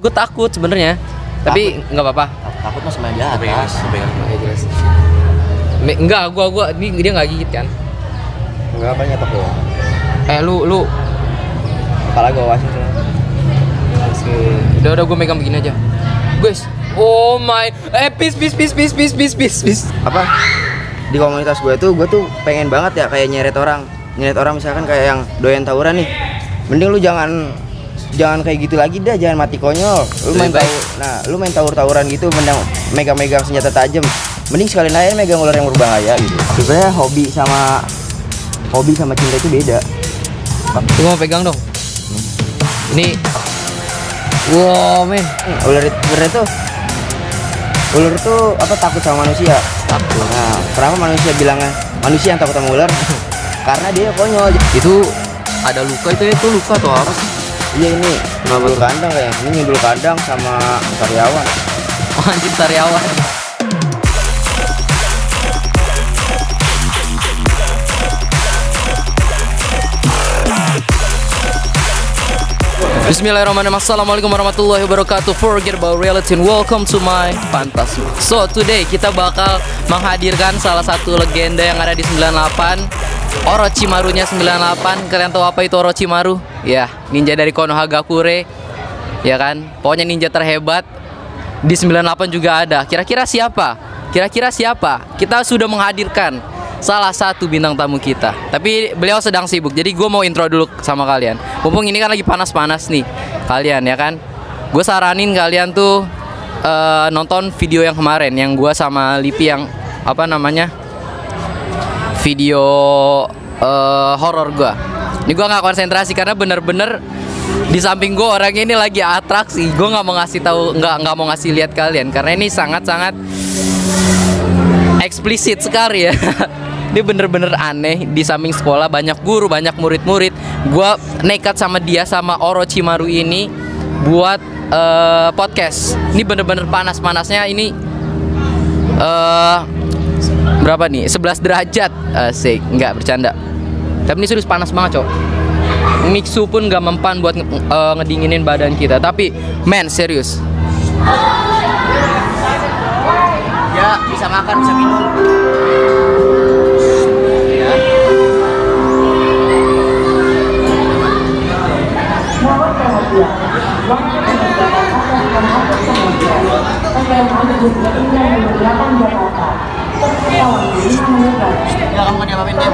Gue takut sebenarnya. Tapi nggak apa-apa. Takut mas main di atas. Oke, jelas. Enggak, gua dia nggak gigit kan? Enggak apa nyetok doang. Lu Kepala gue wasin semua. udah gue megang begini aja. Guys, oh my, peace. Apa? Di komunitas gue tuh pengen banget ya kayak nyeret orang misalkan kayak yang doyan tawuran nih. Mending lu jangan kayak gitu lagi dah, jangan mati konyol. Lu main tawuran gitu, megang senjata tajam. Mending sekalian aja megang ular yang berbahaya gitu. Sebenarnya hobi sama cinta itu beda. Gue mau pegang dong. Ini, wow men, Ular tuh apa takut sama manusia? takut. Nah, kenapa manusia bilangnya manusia yang takut sama ular? Karena dia konyol. Itu ada luka itu luka atau apa sih? Iya ini nyundul kandang kayaknya. Ini nyundul kandang sama karyawan. Oh, anjing karyawan. Bismillahirrahmanirrahim. Assalamualaikum warahmatullahi wabarakatuh. Forget about reality and welcome to my Fantasma. So today kita bakal menghadirkan salah satu legenda yang ada di 98, Orochimarunya 98. Kalian tahu apa itu Orochimaru? Ya, ninja dari Konohagakure. Ya kan? Pokoknya ninja terhebat. Di 98 juga ada. Kira-kira siapa? Kita sudah menghadirkan salah satu bintang tamu kita. Tapi beliau sedang sibuk. Jadi gue mau intro dulu sama kalian. Mumpung ini kan lagi panas-panas nih kalian ya kan. Gue saranin kalian tuh nonton video yang kemarin yang gue sama Lipi yang apa namanya? Video horor gue. Ini gue nggak konsentrasi karena bener-bener di samping gue orangnya ini lagi atraksi. Gue nggak mau ngasih tahu, nggak mau ngasih lihat kalian karena ini sangat-sangat eksplisit sekali ya. Dia bener-bener aneh. Di samping sekolah banyak guru, banyak murid-murid. Gua nekat sama dia, sama Orochimaru ini buat podcast. Ini bener-bener panas-panasnya. Ini berapa nih? 11 derajat. Asik, nggak bercanda. Tapi ini serius panas banget, cok. Mixu pun nggak mempan buat ngedinginin badan kita. Tapi men, serius. Ya, bisa makan, bisa minum. Ya, kamu diapain dia?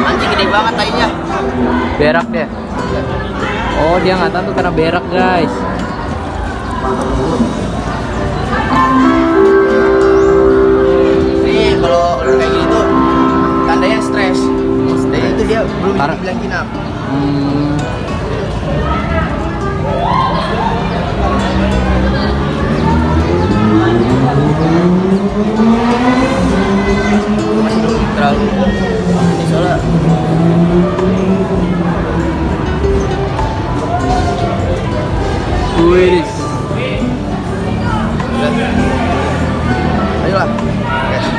Anjing gede banget tainya. Berak dia. Oh, dia nggak tahu tuh karena berak, guys. Nih, kalau udah kayak gini tuh tandanya stres. Jadi itu dia belum dibilang kinap. Masih belum terlalu ini soalnya. Wih. Ayolah.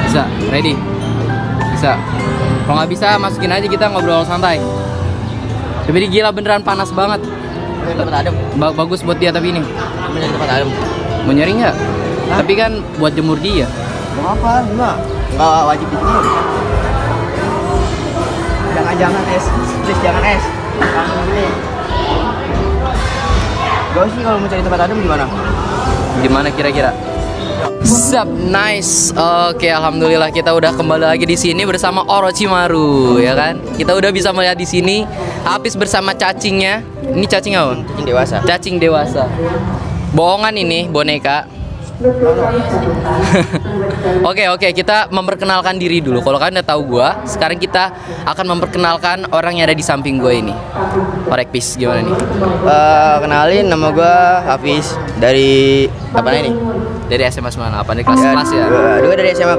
Bisa, ready. Bisa. Kalau nggak bisa, masukin aja, kita ngobrol santai. Tapi ini gila beneran panas banget. Tempat adem. Bagus buat dia tapi ini. Menjadi tempat adem. Mau nyari nggak? Tapi kan buat jemur dia. Mau apa? Nggak wajib dijemur. Jangan es. Please jangan es. Jangan ini. Gak sih kalau mau cari tempat adem gimana? Gimana kira-kira? Sup, nice. Oke, alhamdulillah kita udah kembali lagi di sini bersama Orochimaru, ya kan? Kita udah bisa melihat di sini habis bersama cacingnya. Ini cacing apa? Cacing dewasa. Cacing dewasa. Bohongan ini boneka. Oke, kita memperkenalkan diri dulu. Kalau kalian udah tahu gua, sekarang kita akan memperkenalkan orang yang ada di samping gua ini. Orek Pis, gimana nih? Kenalin, nama gua Hafiz dari apa ini? Dari SMA 98, dari kelas ya? Dua dari SMA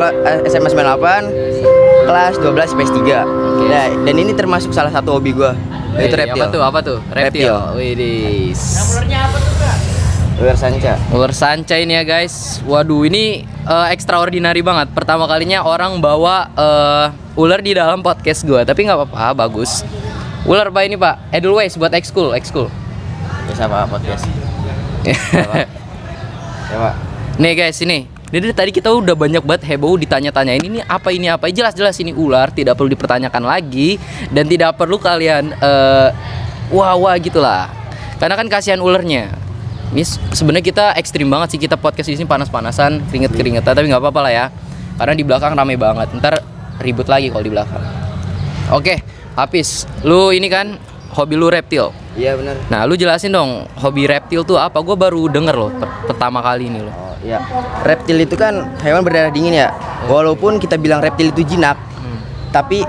98 kelas 12 IPS 3. Oke. Nah, dan ini termasuk salah satu hobi gua, yaitu reptil. Apa tuh? Reptil. Widis. Ular sanca. Ular sanca ini ya guys. Waduh, ini extraordinary banget. Pertama kalinya orang bawa ular di dalam podcast gue. Tapi nggak apa-apa, bagus. Ular pak ini pak, Edelweiss buat ekskul. Biasa apa podcast? Ya pak. Nih guys, ini. Jadi tadi kita udah banyak banget heboh ditanya-tanya ini apa. Jelas-jelas ini ular, tidak perlu dipertanyakan lagi dan tidak perlu kalian wah gitulah. Karena kan kasihan ularnya. Ini sebenarnya kita ekstrim banget sih, kita podcast di sini panas-panasan, keringet-keringetan, tapi nggak apa-apa lah ya. Karena di belakang ramai banget. Ntar ribut lagi kalau di belakang. Oke, Hafiz, lu ini kan hobi lu reptil. Iya benar. Nah, lu jelasin dong hobi reptil tuh apa? Gue baru denger loh pertama kali ini loh. Oh iya. Reptil itu kan hewan berdarah dingin ya. Walaupun kita bilang reptil itu jinak, tapi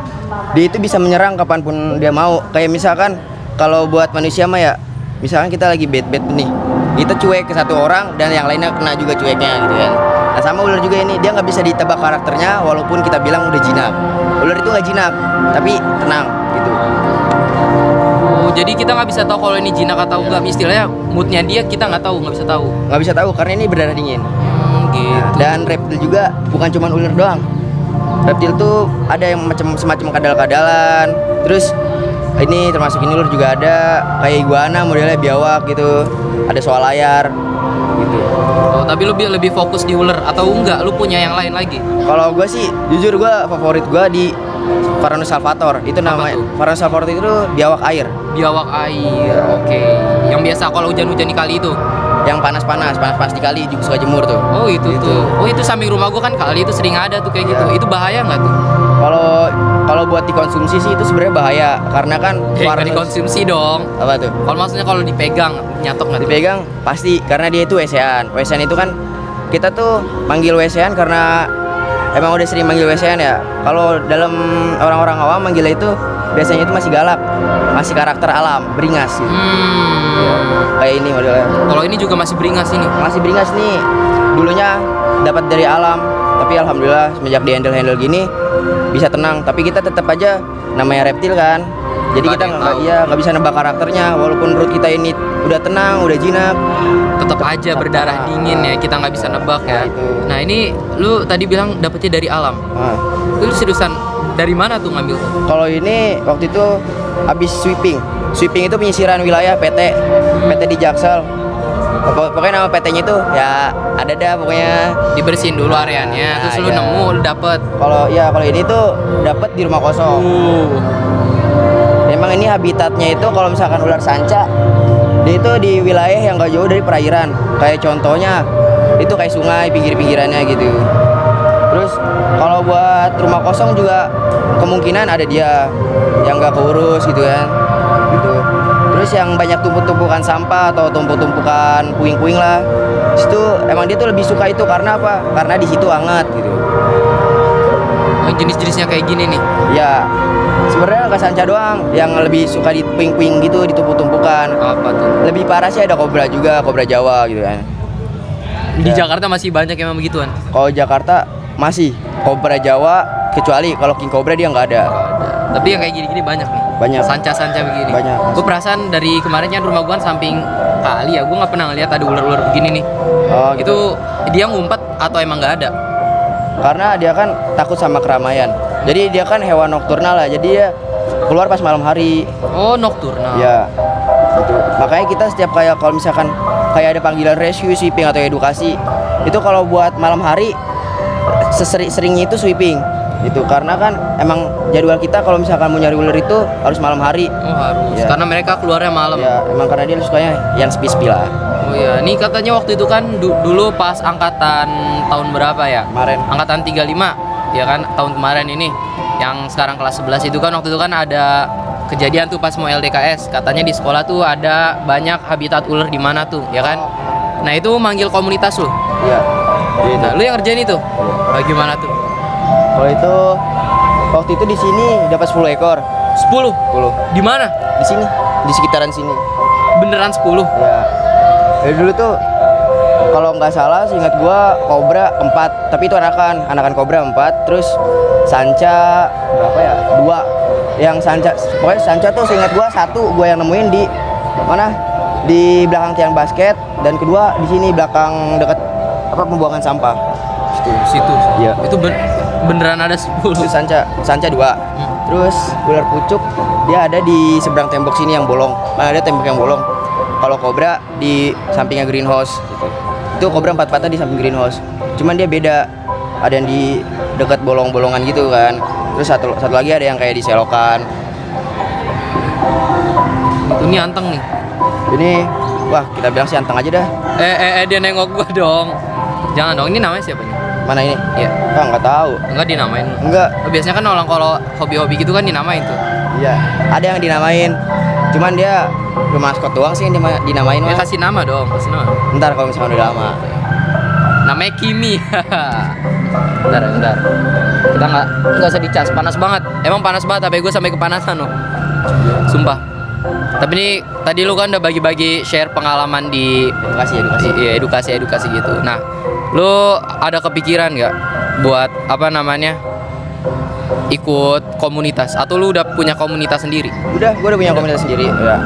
dia itu bisa menyerang kapanpun dia mau. Kayak misalkan kalau buat manusia mah ya, misalkan kita lagi bad nih, kita cuek ke satu orang dan yang lainnya kena juga cueknya gitu kan. Nah sama ular juga ini, dia nggak bisa ditebak karakternya walaupun kita bilang udah jinak. Ular itu nggak jinak, tapi tenang gitu. Oh, jadi kita nggak bisa tahu kalau ini jinak atau enggak. Istilahnya moodnya dia kita nggak bisa tahu. Nggak bisa tahu karena ini berdarah dingin. Gitu. Nah, dan reptil juga bukan cuma ular doang. Reptil tuh ada yang semacam kadal-kadalan. Terus ini termasuk ini ular juga ada, kayak iguana modelnya biawak gitu. Ada soal layar gitu. Oh, tapi lu lebih fokus di ular atau enggak? Lu punya yang lain lagi? Kalau gue sih jujur gue favorit gue di Varanus salvator. Itu namanya Varanus salvator itu biawak air. Biawak air. Oke. Yang biasa kalau hujan-hujan di kali itu. Yang panas di kali juga suka jemur tuh. Oh, itu tuh. Oh, itu samping rumah gua kan kali itu sering ada tuh kayak gitu. Itu bahaya nggak tuh? Kalau buat dikonsumsi sih itu sebenarnya bahaya karena kan Nggak dikonsumsi dong. Apa tuh? Kalau maksudnya kalau dipegang nyatok nggak tuh? Dipegang pasti karena dia itu wesehan. Wesehan itu kan kita tuh manggil wesehan karena emang udah sering manggil wesehan ya. Kalau dalam orang-orang awam manggilnya itu biasanya itu masih galak, masih karakter alam, beringas gitu. Kayak ini modelnya. Kalau ini juga masih beringas ini. Masih beringas nih. Dulunya dapat dari alam, tapi alhamdulillah semenjak di handle gini bisa tenang. Tapi kita tetap aja namanya reptil kan. Jadi kita nggak bisa nebak karakternya. Walaupun menurut kita ini udah tenang, udah jinak, tetap aja berdarah dingin ya. Kita nggak bisa nebak ya. Nah ini lu tadi bilang dapetnya dari alam. Lu seriusan dari mana tuh ngambil? Kalau ini waktu itu habis sweeping. Sweeping itu penyisiran wilayah PT di Jaksel. Pokoknya nama PT-nya itu ya ada dah pokoknya dibersihin dulu areanya. Terus lu nemu, lu dapet. Kalau ini tuh dapet di rumah kosong. Emang ini habitatnya itu kalau misalkan ular sanca, dia itu di wilayah yang gak jauh dari perairan. Kayak contohnya itu kayak sungai pinggir-pinggirannya gitu. Terus kalau buat rumah kosong juga kemungkinan ada dia yang gak keurus gitu kan. Gitu. Terus yang banyak tumpuk-tumpukan sampah atau tumpuk-tumpukan puing-puing lah. Situ emang dia tuh lebih suka itu karena apa? Karena di situ hangat gitu. Oh, jenis-jenisnya kayak gini nih. Ya. Sebenarnya nggak sanca doang yang lebih suka di puing-puing gitu, ditumpuk-tumpukan. Apa tuh? Lebih parah sih ada kobra juga, kobra Jawa gitu kan. Di Jakarta masih banyak emang begituan. Kalau Jakarta masih kobra Jawa, kecuali kalau king cobra dia nggak ada. Tapi yang kayak gini-gini banyak nih. Banyak. Sanca-sanca begini. Banyak. Gue perasaan dari kemarin kan rumah gue samping kali ya, gue nggak pernah ngeliat ada ular-ular begini nih. Oh, gitu. Itu dia ngumpet atau emang nggak ada? Karena dia kan takut sama keramaian. Jadi dia kan hewan nokturnal lah. Jadi dia keluar pas malam hari. Oh, nokturnal. Ya. Gitu. Makanya kita setiap kayak kalau misalkan kayak ada panggilan rescue, sweeping atau edukasi, itu kalau buat malam hari seringnya itu sweeping. Itu karena kan emang jadwal kita kalau misalkan mau nyari ular itu harus malam hari. Oh, harus. Ya. Karena mereka keluarnya malam. Ya, emang karena dia sukanya yang sepi-sepi lah. Oh iya, nih katanya waktu itu kan dulu pas angkatan tahun berapa ya? Kemarin. Angkatan 35. Ya kan tahun kemarin ini yang sekarang kelas 11 itu kan waktu itu kan ada kejadian tuh pas mau LDKS, katanya di sekolah tuh ada banyak habitat ular di mana tuh, ya kan? Nah, itu manggil komunitas lu. Iya. Nah, lu yang ngerjain itu. Bagaimana tuh? Kalau itu waktu itu di sini dapat 10 ekor. 10. 10. Di mana? Di sini, di sekitaran sini. Beneran 10? Ya. Dari dulu tuh kalau nggak salah seingat gua kobra 4, tapi itu anakan kobra 4, terus sanca berapa ya? 2. Yang sanca, pokoknya sanca tuh seingat gua 1 gua yang nemuin di mana? di belakang tiang basket, dan kedua di sini belakang dekat pembuangan sampah. Situ. Iya. Itu beneran ada 10. Itu sanca 2. Terus ular pucuk dia ada di seberang tembok sini yang bolong. Ada tembok yang bolong. Kalau kobra di sampingnya greenhouse gitu. Itu kobra 4 patah di samping greenhouse. Cuman dia beda. Ada yang di dekat bolong-bolongan gitu kan. Terus satu lagi ada yang kayak di selokan. Itu nih anteng nih. Ini wah, kita bilang sih anteng aja dah. Dia nengok gua dong. Jangan dong, ini namanya siapa nih? Mana ini? Iya. Ah, nggak tahu. Enggak dinamain. Enggak. Biasanya kan orang kalau hobi-hobi gitu kan dinamain tuh. Iya, ada yang dinamain. Cuman dia maskot doang sih yang dinamain Ya mah. kasih nama dong, kasih nama. Ntar kalau misalnya udah lama. Namanya Kimi. Bentar. Kita nggak usah dicas, panas banget. Emang panas banget, HP gue sampai kepanasan loh. Sumpah. Tapi ini tadi lu kan udah bagi-bagi share pengalaman di Edukasi. Iya, edukasi gitu. Nah, lu ada kepikiran nggak buat apa namanya ikut komunitas atau lu udah punya komunitas sendiri? Gue udah punya komunitas sendiri. Ya.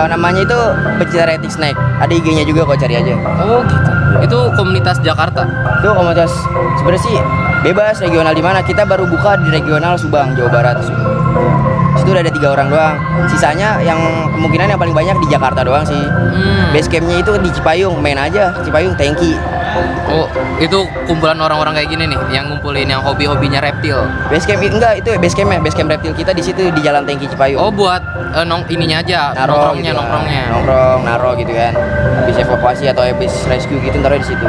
Namanya itu Pecinta Rating Snack. Ada IG-nya juga, kok cari aja. Oh gitu. Itu komunitas Jakarta. Itu komunitas sebenarnya sih bebas regional di mana. Kita baru buka di regional Subang, Jawa Barat. Situ udah ada 3 orang doang. Sisanya yang kemungkinan yang paling banyak di Jakarta doang sih. Base campnya itu di Cipayung, main aja Cipayung, Tangki. Oh, itu kumpulan orang-orang kayak gini nih yang ngumpulin yang hobi-hobinya reptil. Base camp enggak, itu base camp reptil kita di situ di Jalan Tangki Cipayung. Oh, buat ininya aja, nongkrongnya. Nongkrong, naro gitu kan. Habis evakuasi atau habis rescue gitu taruh di situ.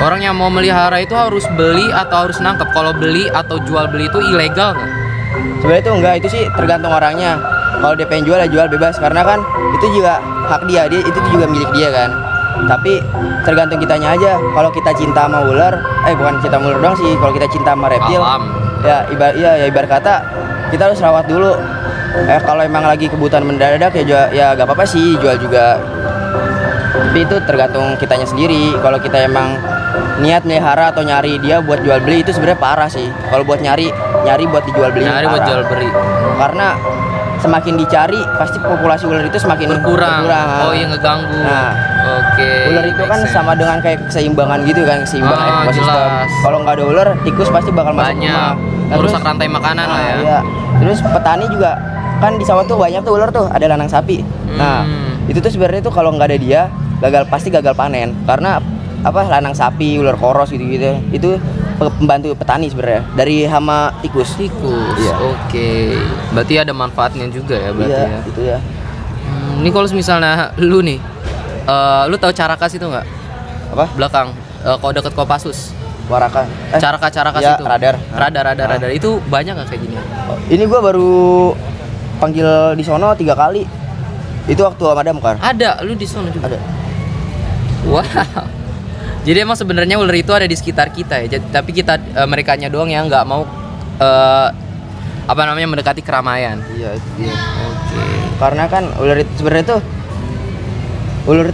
Orang yang mau melihara itu harus beli atau harus nangkep? Kalau beli atau jual beli itu ilegal nggak? Sebenarnya itu enggak, itu sih tergantung orangnya. Kalau dia pengen jual ya jual bebas, karena kan itu juga hak dia itu juga milik dia kan. Tapi tergantung kitanya aja. Kalau kita cinta sama ular, bukan cinta sama ular doang sih. Kalau kita cinta sama reptil, alam. Ya ibarat kata kita harus rawat dulu. Kalau emang lagi kebutuhan mendadak ya gak apa-apa sih jual juga. Tapi itu tergantung kitanya sendiri. Kalau kita emang niat melihara atau nyari dia buat jual beli, itu sebenarnya parah sih. Kalau buat nyari buat dijual beli. Nyari buat jual beli. Karena semakin dicari pasti populasi ular itu semakin berkurang. Oh iya, ngeganggu. Nah, oke. Ular itu kan sama dengan kayak keseimbangan gitu kan, keseimbangan ekosistem. Kalau nggak ada ular, tikus pasti bakal masuk rumah. Nah, merusak rantai makanan lah ya. Iya. Terus petani juga kan di sawah tuh banyak tuh ular tuh, ada lanang sapi. Nah, itu tuh sebenarnya tuh kalau nggak ada dia pasti gagal panen, karena lanang sapi, ular koros gitu-gitu. Itu pembantu petani sebenarnya dari hama tikus. Iya. Oke. Berarti ada manfaatnya juga ya berarti Iya, ya. itu ya. Ini kalau misalnya lu nih, lu tahu Carakas itu nggak? Apa? Belakang, kalau deket Kopassus. Warakan. Carakas ya, itu. Radar. Radar. Itu banyak nggak kayak gini? Ini gua baru panggil di sono 3 kali. Itu waktu sama damkar. Ada, lu di sana juga. Ada. Wow. Jadi emang sebenarnya ular itu ada di sekitar kita ya. Tapi kita merekanya doang yang nggak mau mendekati keramaian. Iya, itu dia. Oke. Karena kan ular itu sebenarnya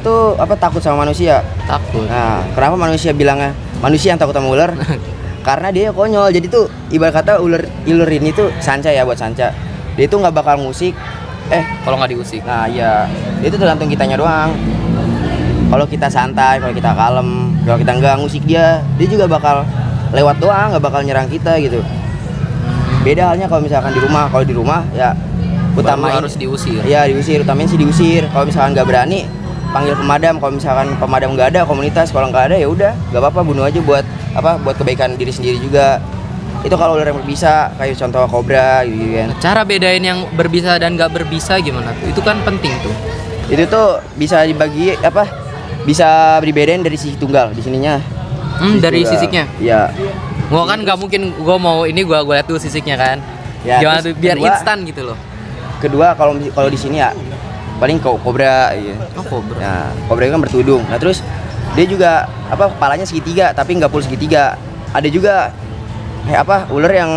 tuh takut sama manusia. Takut. Nah, kenapa manusia bilangnya manusia yang takut sama ular? Karena dia konyol. Jadi tuh ibarat kata ular ini tuh sanca ya, buat sanca. Dia tuh nggak bakal ngusik. Kalau nggak diusik. Nah iya, itu tergantung kitanya doang. Kalau kita santai, kalau kita kalem, kalau kita nggak ngusik dia juga bakal lewat doang, nggak bakal nyerang kita gitu. Beda halnya kalau misalkan di rumah. Kalau di rumah ya utamain harus diusir. Iya, utamain sih diusir. Kalau misalkan nggak berani, panggil pemadam. Kalau misalkan pemadam nggak ada, komunitas. Kalau nggak ada ya udah, nggak apa-apa, bunuh aja buat kebaikan diri sendiri juga. Itu kalau ular yang berbisa, kayak contoh kobra gitu kan. Cara bedain yang berbisa dan nggak berbisa gimana tuh? Itu kan penting tuh. Itu tuh bisa dibagi bisa dibedain dari sisi tunggal di sininya. Dari sisiknya. Iya. Gua kan nggak mungkin gua mau ini gua lihat tuh sisiknya kan. Ya, gimana tuh biar kedua, instan gitu loh. Kedua kalau di sini ya paling kobra gitu. Oh, kobra. Nah, kobra itu kan bertudung. Nah, terus dia juga kepalanya segitiga tapi nggak full segitiga. Ada juga ular yang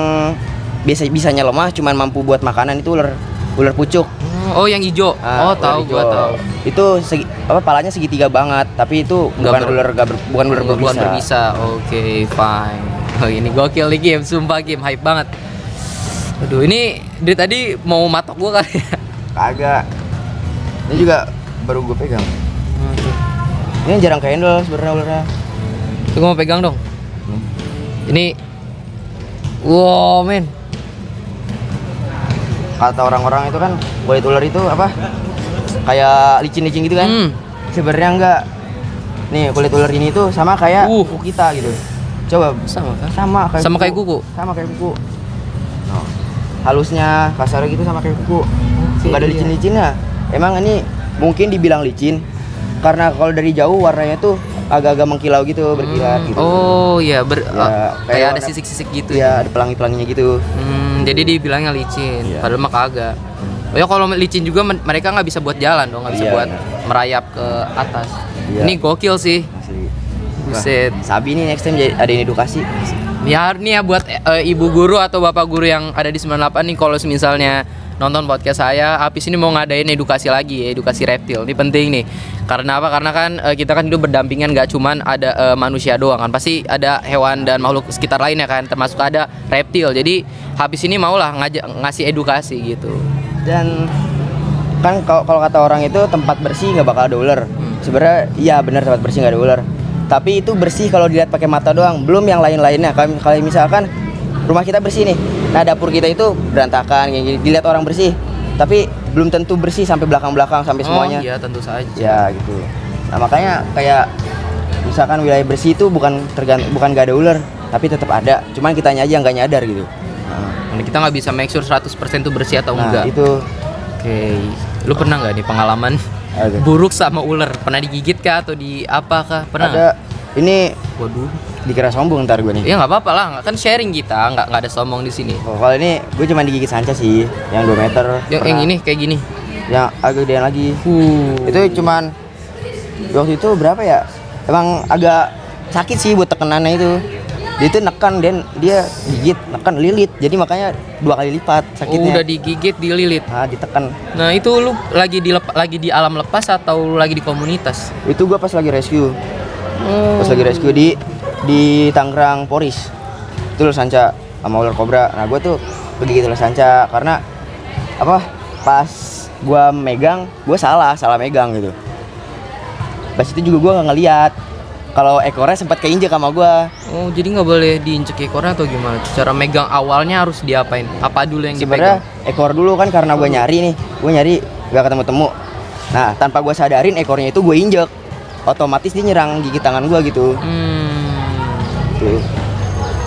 bisanya lemah cuman mampu buat makanan, itu ular pucuk. Oh, yang hijau. Tahu, gua tahu. Itu palanya segitiga banget, tapi itu bukan ular berbisa. Oke, fine. Oh, ini gokil nih game, sumpah game hype banget. Aduh, ini dari tadi mau matok gua kali ya. Kagak. Ini juga baru gue pegang. Ini yang jarang ke handle sebenarnya ularnya. Tuh gue mau pegang dong. Ini, wow men. Kata orang-orang itu kan kulit ular itu apa? Kayak licin-licin gitu kan? Sebenarnya enggak. Nih kulit ular ini tuh sama kayak kuku kita gitu. Coba Sama kan? sama kayak kuku. Sama kayak kuku. No. Halusnya, kasarnya gitu sama kayak kuku. Enggak ada licin-licinnya. Emang ini mungkin dibilang licin karena kalau dari jauh warnanya tuh agak-agak mengkilau gitu, berkilat gitu. Oh iya, kayak ada warna- sisik-sisik gitu. Iya, ada pelangi-pelanginya gitu. Jadi dibilangnya licin, Iya. padahal mah kagak. Oh ya kalau licin juga mereka nggak bisa buat jalan dong, nggak bisa Iya, buat benar. merayap ke atas. Iya. Ini gokil sih. Asli. Buset. Wah, Sabi nih next time adain edukasi. Ya nih ya buat ibu guru atau bapak guru yang ada di 98 nih, kalau misalnya nonton podcast saya, habis ini mau ngadain edukasi lagi, edukasi reptil. Ini penting nih. Karena apa? Karena kan kita kan hidup berdampingan, gak cuman ada manusia doang kan. Pasti ada hewan dan makhluk sekitar lainnya kan, termasuk ada reptil. Jadi habis ini maulah ngasih edukasi gitu. Dan kan kalau kata orang itu tempat bersih nggak bakal ada ular. Sebenarnya iya benar tempat bersih nggak ada ular. Tapi itu bersih kalau dilihat pakai mata doang, belum yang lain-lainnya. Kalau misalkan rumah kita bersih nih, nah dapur kita itu berantakan kayak gini, dilihat orang bersih, tapi belum tentu bersih sampai belakang-belakang sampai semuanya. Oh iya tentu saja. Ya gitu. Nah makanya kayak misalkan wilayah bersih itu bukan nggak ada ular, tapi tetap ada. Cuman kitanya aja nggak nyadar gitu. Nah, kita nggak bisa make sure 100% itu bersih atau Nah enggak. itu. Oke. Lu pernah nggak nih pengalaman Ada. buruk sama ular? Pernah digigit kah atau di apa kah? Pernah? Ada. Ini nggak? Waduh. dikira sombong ntar gue nih. Ya nggak apa-apa lah, kan sharing kita, nggak ada sombong di sini. Oh, kalau ini gue cuma digigit sanca sih, yang 2 meter. Yang ini kayak gini. Yang agak gedean lagi. Itu cuman waktu itu berapa ya? Emang agak sakit sih buat tekenannya itu. Dia itu neken dan dia gigit, neken lilit. Jadi makanya 2 kali lipat sakitnya. Udah digigit, dililit. Nah, ditekan. Nah itu lu lagi di alam lepas atau lu lagi di komunitas? Itu gue pas lagi rescue. Pas lagi rescue di Tangerang Poris. Itu ular sanca sama ular kobra. Nah, gue tuh kegigit ular sanca karena apa? Pas gue megang, gue salah megang gitu. Pas itu juga gue nggak ngeliat kalau ekornya sempat keinjek sama gue. Oh jadi nggak boleh diinjek ekornya atau gimana? Cara megang awalnya harus diapain? Apa dulu yang Sebenarnya dipegang? ekor dulu kan karena gue nyari gak ketemu. Nah tanpa gue sadarin ekornya itu gue injek, otomatis dia nyerang gigi tangan gue gitu. Tuh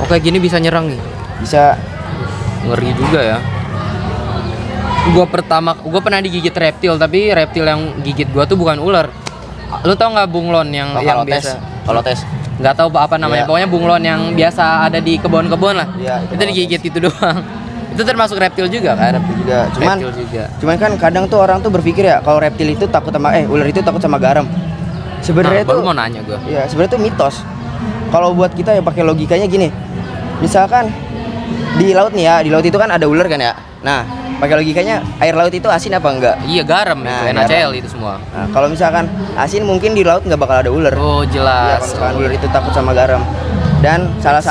Oke gini bisa nyerang nih. bisa. Ngeri juga ya. Gue pernah digigit reptil, tapi reptil yang gigit gue tuh bukan ular. Lu tau nggak bunglon yang biasa? Kalau tes Nggak tahu apa namanya. Iya. Pokoknya bunglon yang biasa ada di kebun-kebun lah. Iya, itu Itu digigit itu doang. Itu termasuk reptil juga kan? juga. Reptil juga. Cuman kan kadang tuh orang tuh berpikir ya kalau reptil itu takut sama ular itu takut sama garam. Sebenarnya Baru tuh mau nanya gue. ya sebenarnya tuh mitos. Kalau buat kita ya pakai logikanya gini. Misalkan di laut nih ya, di laut itu kan ada ular kan ya. Nah, pakai logikanya air laut itu asin apa enggak? Iya garam Nah, itu, NaCl itu semua. Nah, kalau misalkan asin mungkin di laut nggak bakal ada ular. Oh Iya, jelas. kalau misalkan ular itu takut sama garam. Dan salah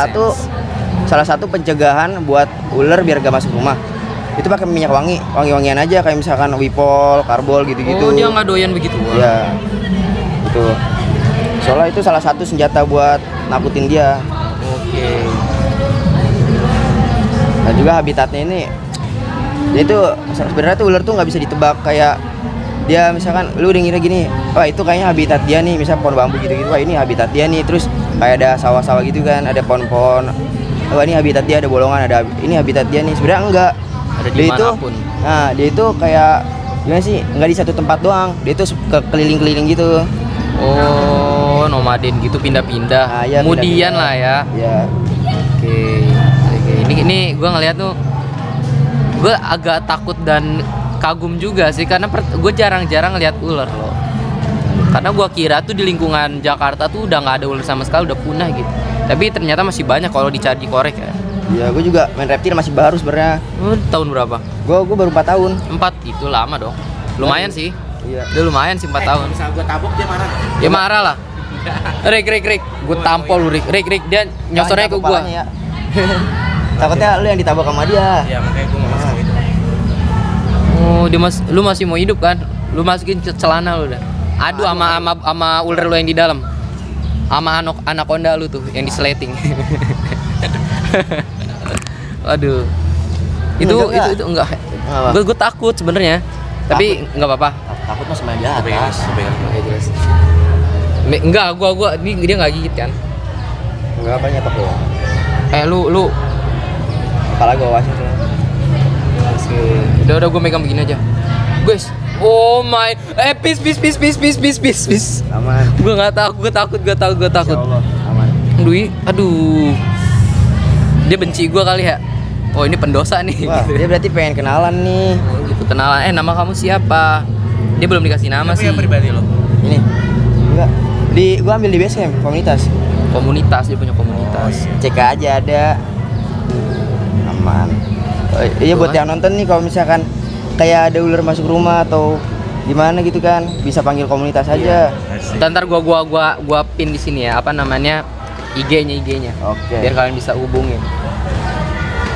satu pencegahan buat ular biar gak masuk rumah itu pakai minyak wangi-wangian aja kayak misalkan Wipol, Karbol gitu-gitu. Oh dia nggak doyan begitu. Ya, itu. Soalnya itu salah satu senjata buat nakutin dia. Oke. Dan juga habitatnya ini, dia itu sebenarnya tuh ular tuh nggak bisa ditebak kayak dia misalkan lu udah ngira gini, wah itu kayaknya habitat dia nih, misal pohon bambu gitu-gitu, wah ini habitat dia nih, terus kayak ada sawah-sawah gitu kan, ada pohon-pohon, wah ini habitat dia, ada bolongan, ini habitat dia nih, sebenarnya enggak. Ada Dia itu, dimanapun. nah dia itu kayak gimana sih, nggak di satu tempat doang, dia itu keliling-keliling gitu. Oh nomaden gitu pindah-pindah. Nah, iya, Kemudian pindah-pindah. lah ya. Ya, Oke. Ini gue ngeliat tuh, gue agak takut dan kagum juga sih karena gue jarang-jarang ngeliat ular loh. Karena gue kira tuh di lingkungan Jakarta tuh udah nggak ada ular sama sekali, udah punah gitu. Tapi ternyata masih banyak kalau dicari korek ya. ya gue juga main reptil masih baru sebenarnya. Tahun berapa? Gue baru 4 tahun. 4 itu lama dong. Lumayan sih. Iya. Udah lumayan sih 4 tahun. Misal gue tabok dia marah. Ya marah lah. Rik, gue tampol lu Rik. Dia nyosornya ke gua. Ya. Takutnya lu yang ditabok sama dia. Ya makanya gue nggak masuk itu. Oh, lu masih mau hidup kan? Lu masukin ke celana lu dah. Adu sama ular lu yang di dalam. Sama anaconda lu tuh yang disleting. Aduh. Itu enggak. Gue takut sebenarnya. Tapi enggak apa-apa. Takut mas main di atas. Oke, jelas. Enggak, gua dia enggak gigit kan. Enggak apa nyetok doang. Lu Kepala gue awasin soalnya. udah gue megang begini aja. Guys, oh my, peace. Aman. Gue takut. Insyaallah, aman. Aduh. Dia benci gue kali ya. Oh ini pendosa nih. Wah, gitu. dia berarti pengen kenalan nih. Oh, gitu kenalan. Nama kamu siapa? Dia belum dikasih nama sih. Yang pribadi lo? Ini. Enggak. Gua ambil di base camp komunitas. Dia punya komunitas. Cek aja ada. Aman. Oh, iya buat yang nonton nih kalau misalkan kayak ada ular masuk rumah atau gimana gitu kan, bisa panggil komunitas aja. Ntar gua pin di sini ya, apa namanya? IG-nya. Oke. Biar kalian bisa hubungin.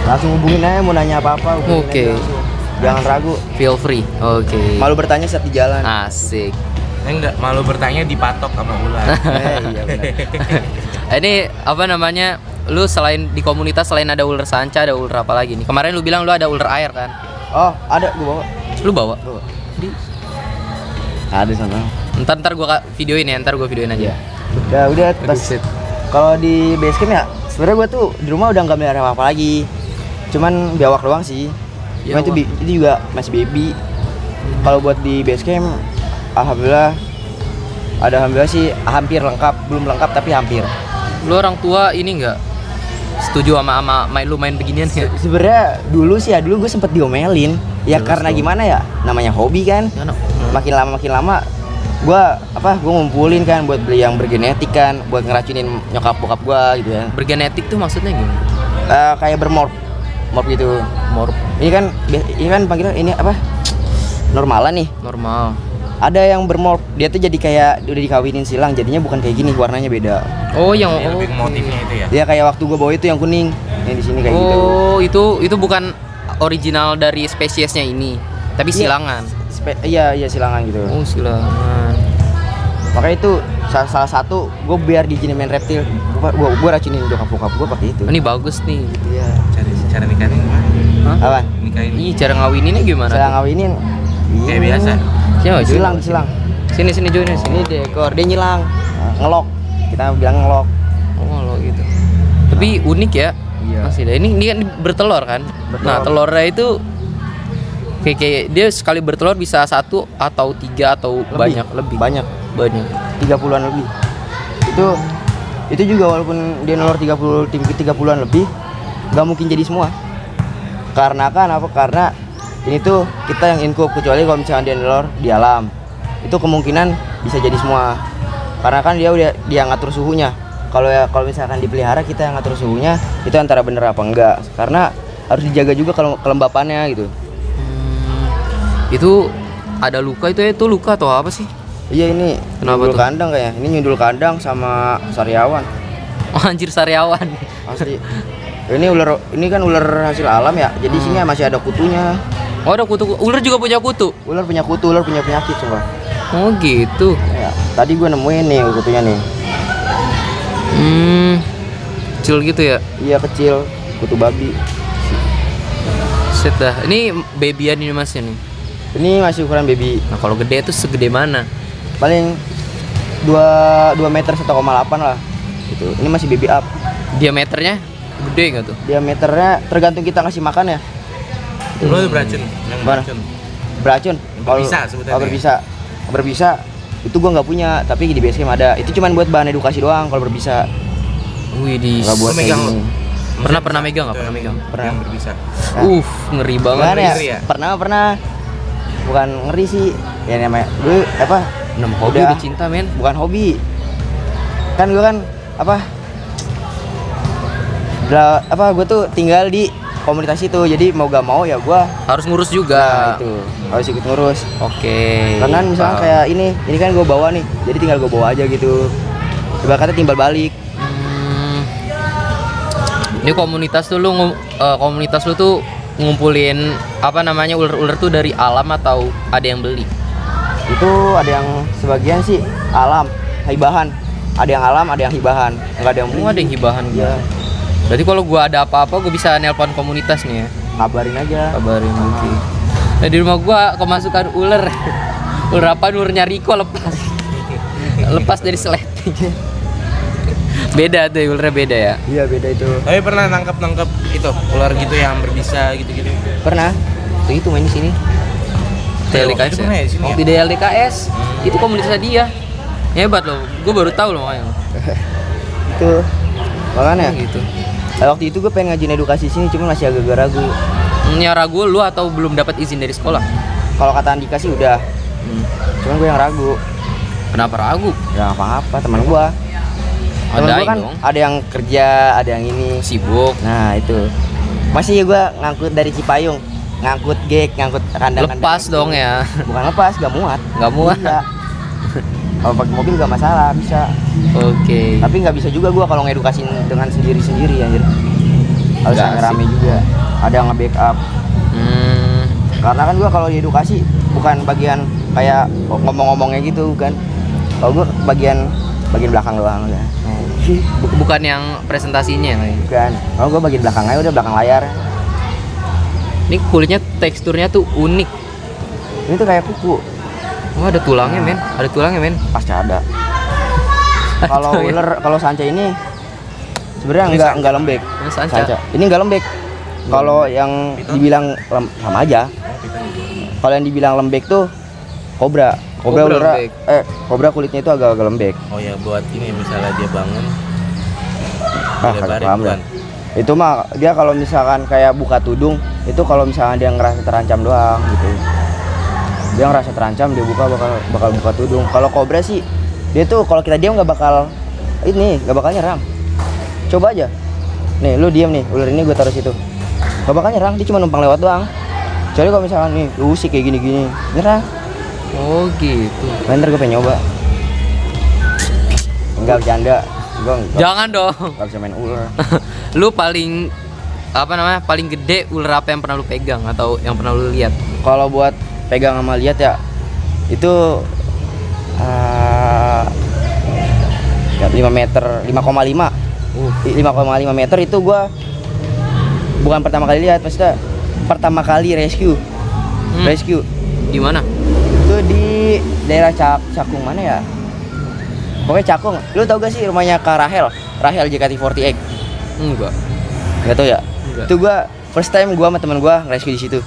Langsung hubungin aja mau nanya apa-apa. hubungin Oke. aja langsung. Jangan ragu. Feel free. Oke. Malu bertanya saat di jalan. Asik. Enggak, malu bertanya dipatok sama ular. Iya benar. Ini apa namanya? Lu selain di komunitas selain ada ular sanca, ada ular apa lagi nih? Kemarin lu bilang lu ada ular air kan? Oh, ada gua bawa. Lu bawa? Bawa. Di- Ada sana. Ntar gua videoin ya, aja. Udah Aduh, pas shit. kalau di base camp ya sebenarnya gua tuh di rumah udah nggak melihara apa lagi. Cuman biawak doang sih. Cuman itu, Biawak. itu juga masih baby. Kalau buat di base camp alhamdulillah sih hampir lengkap, belum lengkap tapi hampir. Lu orang tua ini enggak setuju sama main beginian ya? Sebenarnya dulu gue sempet diomelin ya Jelas karena dong. gimana ya, namanya hobi kan. Ya, no. Makin lama gue ngumpulin kan buat beli yang bergenetik kan, buat ngeracunin nyokap bokap gue gitu ya. Bergenetik tuh maksudnya gimana? Kayak bermorf gitu. Morp Ini kan panggilan ini apa, normalan nih. normal. Ada yang bermorf, dia tuh jadi kayak udah dikawinin silang, jadinya bukan kayak gini, warnanya beda. Oh, yang Ya, lebih ke motifnya itu ya. Dia kayak waktu gue bawa itu yang kuning, yang di sini kayak gitu. Oh, itu bukan original dari spesiesnya ini, tapi Iya. silangan. Iya silangan gitu. Oh, silangan. Makanya itu salah satu gue biar dijinin main reptil, gue racunin bokap gue pakai itu. Ini bagus nih. Iya. Cara nikahin gimana? Hah? Apa? Nikahin Ini cara ngawinnya gimana? Saya tuh? ngawinin. kayak biasa. Siapa, Joy? Silang. Sini join sini. Ini dekor, dia nyilang, ngelok. Kita bilang ngelok. Oh, lo gitu. Tapi unik ya. Iya. Masih ada. Ini kan bertelur kan? Bertelur. Nah, telurnya itu kayak dia sekali bertelur bisa 1 atau 3 atau banyak lebih. Banyak. 30-an lebih. Itu juga walaupun dia nelor 30-an lebih, nggak mungkin jadi semua. Karena ini tuh kita yang inkub, kecuali kalau misalnya dia nelor di alam. Itu kemungkinan bisa jadi semua. Karena kan dia ngatur suhunya. Kalau misalkan dipelihara kita yang ngatur suhunya, itu antara bener apa enggak. Karena harus dijaga juga kalau kelembapannya gitu. Itu ada luka itu luka atau apa sih? Iya ini Kenapa nyundul tuh? kandang kayaknya. Ini nyundul kandang sama sariawan. Oh, anjir, sariawan. Asli. Ini kan ular hasil alam ya. Jadi sini masih ada kutunya. Oh, ada kutu. Ular juga punya kutu. Ular punya kutu, ular punya penyakit semua. Oh, gitu. Ya, tadi gue nemuin nih kutunya nih. Kecil gitu ya. Iya kecil, kutu babi. Set dah. Ini babyan ini Mas ini. Ini masih ukuran baby. Nah, kalau gede itu segede mana? Paling 2 meter 1,8 lah. Gitu. Ini masih baby up. Diameternya gede nggak tuh? Diameternya tergantung kita ngasih makan ya. Lo ada beracun, yang Mana? beracun. Beracun. Berbisa sebetulnya. Berbisa. Itu gua nggak punya, tapi di base camp ada. Itu cuman buat bahan edukasi doang kalau berbisa. Wih, Nggak buat Lo megang kayak lo? gini. Pernah megang nggak? Pernah megang? Pernah. Yang berbisa. Nah. Ngeri banget. Gimana ya? ngeri ya? Pernah. Bukan ngeri sih. Ya namanya dulu apa? Hobi udah cinta, men. Bukan hobi. Kan gue gue tuh tinggal di komunitas itu. Jadi mau gak mau ya gue Harus ngurus juga. itu harus ikut ngurus. Oke. Karena misalnya paham. kayak ini kan gue bawa nih. Jadi tinggal gue bawa aja gitu. Coba kata timbal balik. Ini komunitas tuh komunitas lu tuh ngumpulin apa namanya ular-ular tuh dari alam atau ada yang beli? Itu ada yang sebagian sih alam, hibahan. Ada yang alam, ada yang hibahan. Enggak ada yang beli. Oh, ada yang hibahan gua. Iya. Berarti kalau gua ada apa-apa gua bisa nelpon komunitas nih ya. Kabarin aja. Kabarin oke. Nah, di rumah gua kemasukan ular. Ular apa? Ularnya Riko lepas. Lepas dari sleting. Beda tuh, ularnya beda ya. Iya, beda itu. Tapi pernah nangkep itu ular gitu yang berbisa gitu-gitu. Pernah. Tuh itu main di sini. LDKS Itu pernah ya di sini ya? Waktu di LDKS itu komunitasnya dia. Hebat loh. Gua baru tahu loh makanya. Itu. Makanya Gitu. waktu itu gue pengen ngajin edukasi sini cuma masih agak ragu. Ya ragu lu atau belum dapat izin dari sekolah? Kalau kata Andika sih udah. Cuman gue yang ragu. Kenapa ragu? Ya apa-apa teman gue. Temen Ada gue kan dong. ada yang kerja, ada yang ini. Sibuk. Nah itu. Masih gue ngangkut dari Cipayung, ngangkut gek, ngangkut kandang. Lepas dong ya. Bukan lepas, gak muat. Nggak muat. Bisa. Kalau pakai mobil gak masalah, bisa. Oke. Tapi nggak bisa juga gue kalau ngedukasin dengan sendiri-sendiri anjir. Harus Nggak yang rame juga. Ada yang nge-backup. Hmm. Karena kan gue kalau diedukasi bukan bagian kayak ngomong-ngomongnya gitu kan. Kalau gue bagian belakang doang ya. Bukan yang presentasinya ya. Bukan. Kalau gue bagian belakangnya udah belakang layar. Ini kulitnya teksturnya tuh unik. Ini tuh kayak kuku. Oh, ada tulangnya, men. Ada tulangnya, men. Pasti ada. Kalau Tuh, ya. ular, kalau sanca ini sebenarnya enggak lembek. Ini sanca. Ini enggak lembek. Kalau yang dibilang sama aja. Kalau yang dibilang lembek tuh kobra. Kobra Kobra ular. lembek. Kobra kulitnya itu agak lembek. Oh ya buat ini misalnya dia bangun. Ah, Lebarin, kagak paham bukan? dah. Itu mah dia kalau misalkan kayak buka tudung, itu kalau misalkan dia ngerasa terancam doang gitu. Dia ngerasa terancam, dia bakal buka tudung. Kalau kobra sih, dia tuh kalau kita diam nggak bakal nyerang. Coba aja. Nih, lu diam nih, ular ini gue taruh situ. Gak bakal nyerang, dia cuma numpang lewat doang. Kecuali kalau misalkan nih, lu usik kayak gini-gini, nyerang. Oh, gitu. Ntar gue pengen nyoba. Enggak bercanda. Gue Jangan dong. nggak bisa main ular. Lu paling paling gede ular apa yang pernah lu pegang atau yang pernah lu lihat? Kalau buat pegang sama lihat ya itu 5 meter 5,5 5,5 meter itu gua bukan pertama kali lihat, maksudnya pertama kali rescue. Di mana? Itu di daerah Cakung mana ya, pokoknya Cakung. Lu tau gak sih rumahnya Kak Rahel JKT48? Nggak tau ya. Enggak. Itu gua first time gua sama temen gua rescue di situ.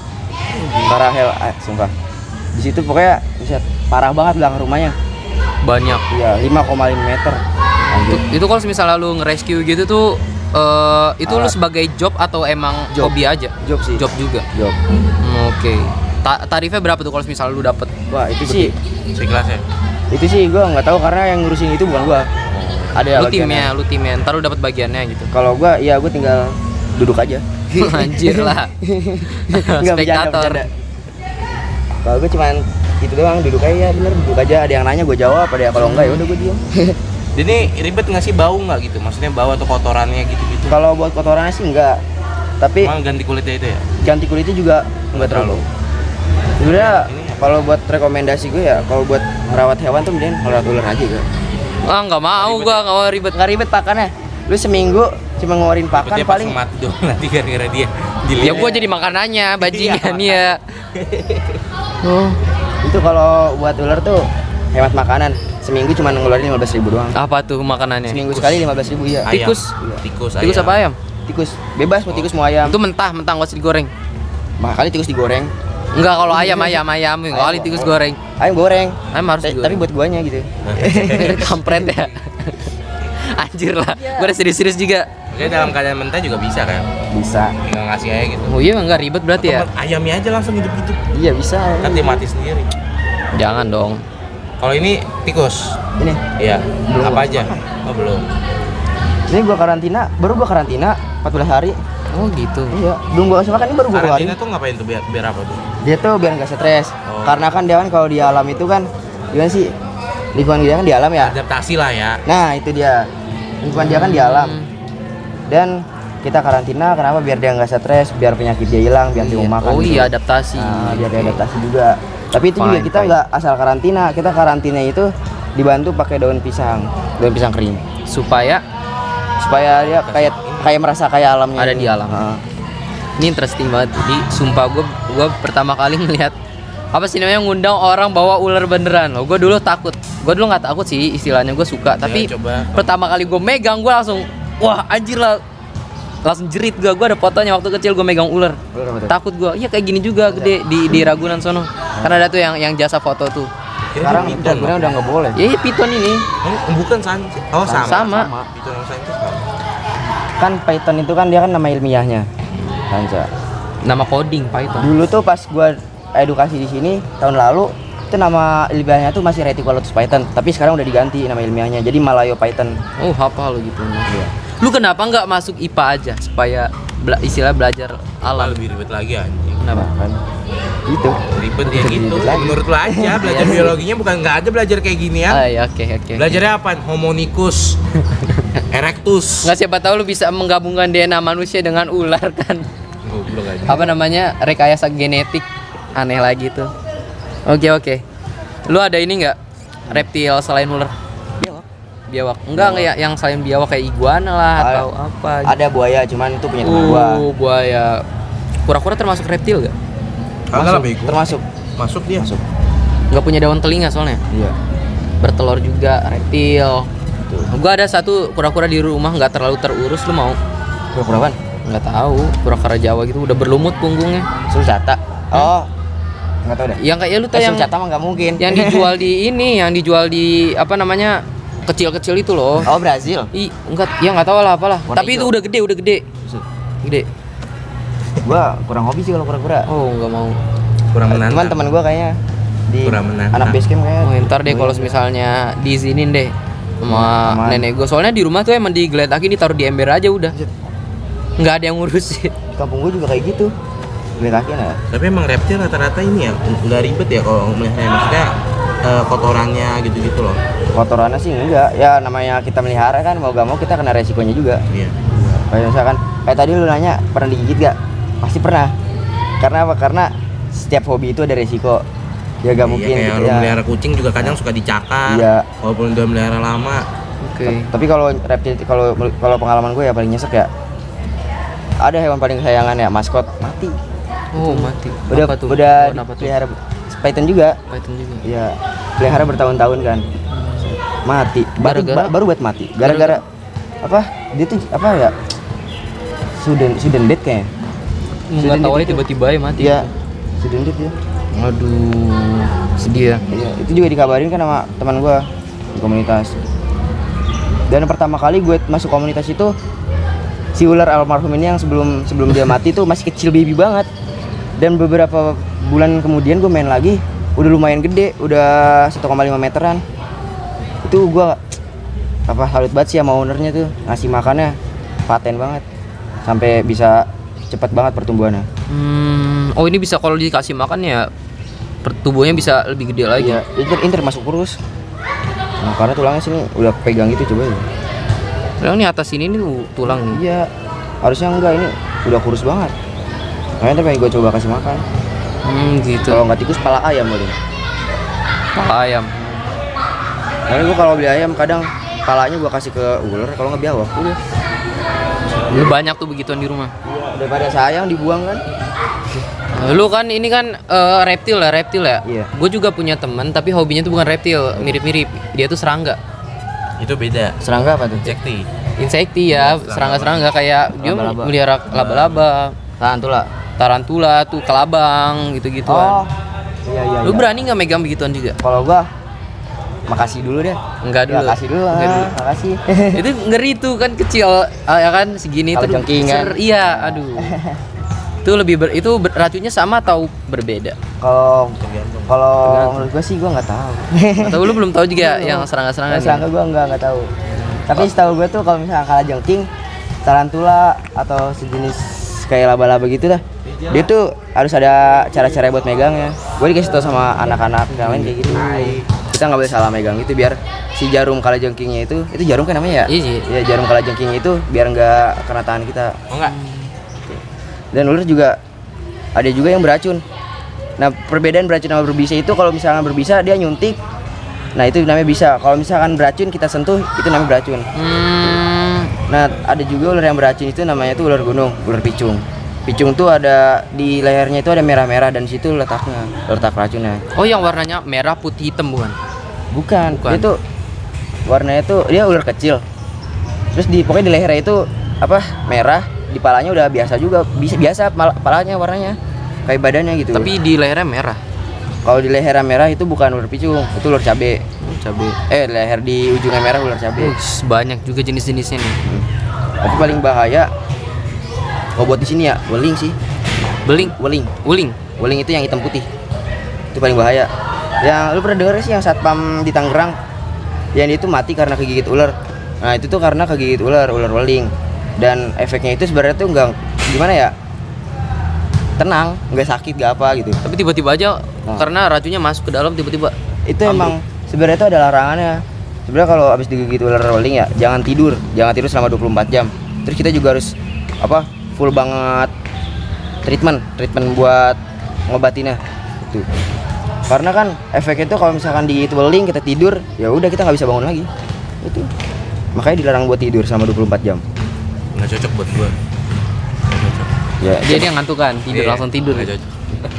Kak Rahel, sumpah di situ pokoknya bisa parah banget belakang rumahnya. Banyak. Iya, 5,5 meter. Anjir. Itu kalau misalnya lu nge-rescue gitu tuh itu lu sebagai job atau emang Job. hobi aja? Job sih. Job juga. Job. Oke. Tarifnya berapa tuh kalau misalnya lu dapet? Wah, itu sih Sekelas ya. itu sih gua nggak tahu karena yang ngurusin itu bukan gua. Ada bagiannya. Lu timnya, ntar lu dapat bagiannya gitu. Kalau gua tinggal duduk aja. Anjir lah. Nggak Spektator. bercanda. Kalau gua cuman itu doang, duduk aja, ya bener, duduk aja. Ada yang nanya gua jawab, ada kalau enggak ya udah gua diem. Jadi ribet nggak sih, bau nggak gitu? Maksudnya bau atau kotorannya gitu-gitu? Kalau buat kotorannya sih enggak. Tapi Emang ganti kulitnya itu ya? ganti kulitnya juga enggak terlalu. Sebenarnya kalau buat rekomendasi gue ya, kalau buat merawat hewan tuh mending merawat ular aja gue. Ah, nggak mau gua, nggak mau ribet. Nggak ribet pakannya. Lu seminggu cuma ngeluarin pakan Ribetnya paling pas mati doang nanti gara-gara dia. Ya gua jadi makanannya, bajingan ya. oh, itu kalau buat ular tuh hemat makanan. Seminggu cuma ngeluarin 15.000 doang. Apa tuh makanannya? Seminggu sekali 15.000 ya. Ayam. Tikus. Tikus Tikus apa ayam? Tikus bebas mau tikus mau ayam. Itu mentah nggak usah digoreng. Makanya tikus digoreng. Enggak, kalau ayam kali tikus goreng. Ayam goreng. Ayam harus Tapi digoreng. buat guanya gitu. Kampret ya. Anjir lah. Gua udah serius-serius juga. Jadi dalam keadaan mentah juga bisa kan? Bisa. Tinggal ngasih aja gitu. Oh iya, enggak ribet berarti ya? Atau ayamnya aja langsung hidup-hidup. Iya bisa. Kan dia mati sendiri. Jangan dong. Kalau ini tikus. Ini. Iya. Belum Apa gua aja? Oh belum. Ini gua karantina, baru gua karantina 14 hari. Oh gitu. Iya, belum gua kasih makan, ini baru gua keluarin. Karantina tuh ngapain tuh biar apa tuh? Dia tuh biar nggak stres. Oh. Karena kan dia kan kalau di alam itu kan gimana sih? Lingkungan dia kan di alam ya. Adaptasi lah ya. Nah, itu dia. Lingkungan dia kan di alam. Dan kita karantina kenapa? Biar dia nggak stres, biar penyakit dia hilang, biar dia mau makan. Oh gitu. iya, adaptasi. Nah, biar dia adaptasi juga. Tapi itu juga Fine, kita fine. nggak asal karantina, kita karantina itu dibantu pakai daun pisang kering, Supaya supaya dia kayak merasa kayak alamnya Ada ini. di alam. Heeh. ini interesting banget. Jadi sumpah gue pertama kali ngelihat apa sih namanya ngundang orang bawa ular beneran loh. Gue dulu takut. Gue dulu nggak takut sih istilahnya, gue suka. Tapi coba. pertama kali gue megang gue langsung wah anjir lah. Langsung jerit gue ada fotonya waktu kecil gue megang ular. Ular apa tuh? Takut gue. Iya kayak gini juga gede di Ragunan sono. Karena ada tuh yang jasa foto tuh. Sekarang sebenarnya udah nggak boleh. Ya piton ini. Bukan oh sama. Sama. Piton sama sanchez sama. Kan python itu kan dia kan nama ilmiahnya. Sanca. Nama coding Python. Dulu tuh pas gua edukasi di sini tahun lalu itu nama ilmiahnya tuh masih Reticulatus python, tapi sekarang udah diganti nama ilmiahnya jadi Malayo python. Oh hafal lo gitu. Lu kenapa nggak masuk IPA aja supaya istilah belajar alam? Lebih ribet lagi anjing. Kenapa? Kan gitu. Ribet ya gitu. Ribet lagi. Menurut lo aja belajar biologinya bukan nggak ada belajar kayak gini ya. Ah, ya, oke. Belajarnya apa? Homonicus, erectus. Nggak siapa tahu lu bisa menggabungkan DNA manusia dengan ular kan? Goblok aja. Apa namanya rekayasa genetik aneh lagi tuh. Oke. Lu ada ini nggak reptil selain ular? Biawak. Enggak ya yang selain biawak kayak iguana lah atau apa? Gitu. Ada buaya cuman itu punya teman gua. Buaya. Kura-kura termasuk reptil gak? Kagak lah bego. Termasuk. Masuk dia. Masuk. Nggak punya daun telinga soalnya. Iya. Bertelur juga reptil. Gua ada satu kura-kura di rumah nggak terlalu terurus, lu mau? Kura-kura apaan? Nggak tahu, kura-kura Jawa gitu udah berlumut punggungnya. Sulcata. Oh. Enggak tahu deh. Yang kayak lu tau yang Sulcata mah nggak mungkin. yang dijual di ini, yang dijual di apa namanya kecil-kecil itu loh. Oh, Brazil. Enggak, ya nggak tahu lah apalah. Warna Tapi itu hijau. udah gede. Gede. Gua kurang hobi sih kalau kura-kura. Oh, nggak mau. Kurang menantang. Cuman teman gua kayaknya di Kurang menantang. anak base camp kayak. Oh, ntar deh kalau misalnya diizinin deh sama Aman. nenek gue. Soalnya di rumah tuh emang digeledakin ditaruh di ember aja udah. Nggak ada yang ngurusin. Di kampung gua juga kayak gitu. Geletakin ya. Tapi emang reptil rata-rata ini ya nggak ribet ya kalau melihara, maksudnya kotorannya gitu-gitu loh. Kotorannya sih enggak. Ya namanya kita melihara kan mau gak mau kita kena resikonya juga. Iya. Kayak misalkan kayak tadi lu nanya pernah digigit gak? Pasti pernah. Karena apa? Karena setiap hobi itu ada resiko. Ya gak mungkin Kayak gitu lu ya. melihara kucing juga kadang suka dicakar. Iya. Walaupun udah melihara lama. Oke. Tapi kalau reptil kalau pengalaman gue ya paling nyesek ya. Ada hewan paling kesayangan ya maskot mati. Oh, mati. Udah Apa tuh? udah Hewan apa tuh? pelihara python juga. Python juga. Ya pelihara bertahun-tahun kan. Mati. Gara-gara? Baru buat mati. Gara-gara apa? Dia tuh apa ya? Sudan dead kayaknya. Nggak tahu aja itu. tiba-tiba ya mati. Iya. Sudan dead ya. Aduh, sedih ya. Iya, itu juga dikabarin kan sama teman gua di komunitas. Dan pertama kali gue masuk komunitas itu si ular almarhum ini yang sebelum dia mati tuh masih kecil baby banget. Dan beberapa bulan kemudian gue main lagi, udah lumayan gede, udah 1,5 meteran. Itu gua salut banget sih sama ownernya tuh, ngasih makannya paten banget. Sampai bisa cepat banget pertumbuhannya. Oh ini bisa kalau dikasih makan ya tubuhnya bisa lebih gede lagi. Iya, ini termasuk kurus. Nah, karena tulangnya sini udah pegang gitu coba ya. Sekarang nih atas ini nih tulang nih. Iya, harusnya enggak, ini udah kurus banget. Makanya tapi gue coba kasih makan. Gitu. Kalau nggak tikus pala ayam boleh. Pala ayam. Karena gue kalau beli ayam kadang palanya gue kasih ke ular, kalau nggak biawak udah. Lu banyak tuh begituan di rumah. Iya, daripada sayang dibuang kan. Lu kan ini kan reptil ya. Iya. Gue juga punya teman tapi hobinya tuh bukan reptil, mirip-mirip. Dia tuh serangga. Itu beda. Serangga apa tuh? Insekti. Insekti ya, serangga-serangga kayak dia Laba-laba. melihara laba-laba, tarantula tuh kelabang Oh, gitu-gituan. iya. Lu berani nggak megang begituan juga? Kalau gua makasih dulu deh. Enggak dulu. Ya, kasih dulu. Enggak dulu. Makasih. Itu ngeri tuh kan kecil ya kan segini Kalau tuh jengking kan? iya aduh itu lebih racunnya sama atau berbeda Kalau Tergantung. kalau menurut gua sih gua nggak tahu. atau lu belum tahu juga yang serangga-serangga Yang serangga gua nggak tahu. Tapi setahu gua tuh kalau misalnya kalah jengking, tarantula atau sejenis kayak laba-laba gitu dah, dia tuh harus ada cara-cara buat megangnya. Gua dikasih tahu sama anak-anak yang lain kayak gitu. Kita nggak boleh salah megang itu biar si jarum kalajengkingnya itu jarum kan namanya ya? Iya. Ya jarum kalajengkingnya itu biar nggak kena tangan kita. Oh enggak. Dan ular juga ada juga yang beracun. Nah, perbedaan beracun sama berbisa itu kalau misalkan berbisa dia nyuntik. Nah, itu namanya bisa. Kalau misalkan beracun kita sentuh itu namanya beracun. Nah, ada juga ular yang beracun itu namanya tuh ular gunung, ular picung. Picung tuh ada di lehernya itu ada merah-merah dan situ letaknya, letak racunnya. Oh, yang warnanya merah, putih, hitam bukan? Bukan. Bukan. Dia tuh warnanya tuh dia ular kecil. Terus pokoknya di lehernya itu apa? Merah, di palanya udah biasa juga, biasa palanya warnanya kayak badannya gitu. Tapi di lehernya merah. Kalau di leher merah itu bukan ular picung, itu ular cabe. Cabe. Leher di ujungnya merah ular cabe. Banyak juga jenis-jenisnya nih. Tapi paling bahaya kalau buat di sini ya, weling sih. Beling, Weling. uling. Weling itu yang hitam putih. Itu paling bahaya. Yang lu pernah denger sih yang satpam di Tangerang yang dia itu mati karena kegigit ular. Nah, itu tuh karena kegigit ular weling. Dan efeknya itu sebenarnya tuh enggak gimana ya? Tenang, nggak sakit, nggak apa gitu. Tapi tiba-tiba aja karena racunnya masuk ke dalam tiba-tiba. Itu emang sebenarnya itu ada larangannya. Sebenarnya kalau habis digigit ular weling ya jangan tidur selama 24 jam. Terus kita juga harus apa? Full banget treatment buat ngobatinnya itu. Karena kan efeknya itu kalau misalkan digigit weling kita tidur, ya udah kita nggak bisa bangun lagi. Itu. Makanya dilarang buat tidur selama 24 jam. Nggak cocok buat gua. Ya, Jadi dia ngantuk kan, tidur langsung tidur. Nggak cocok.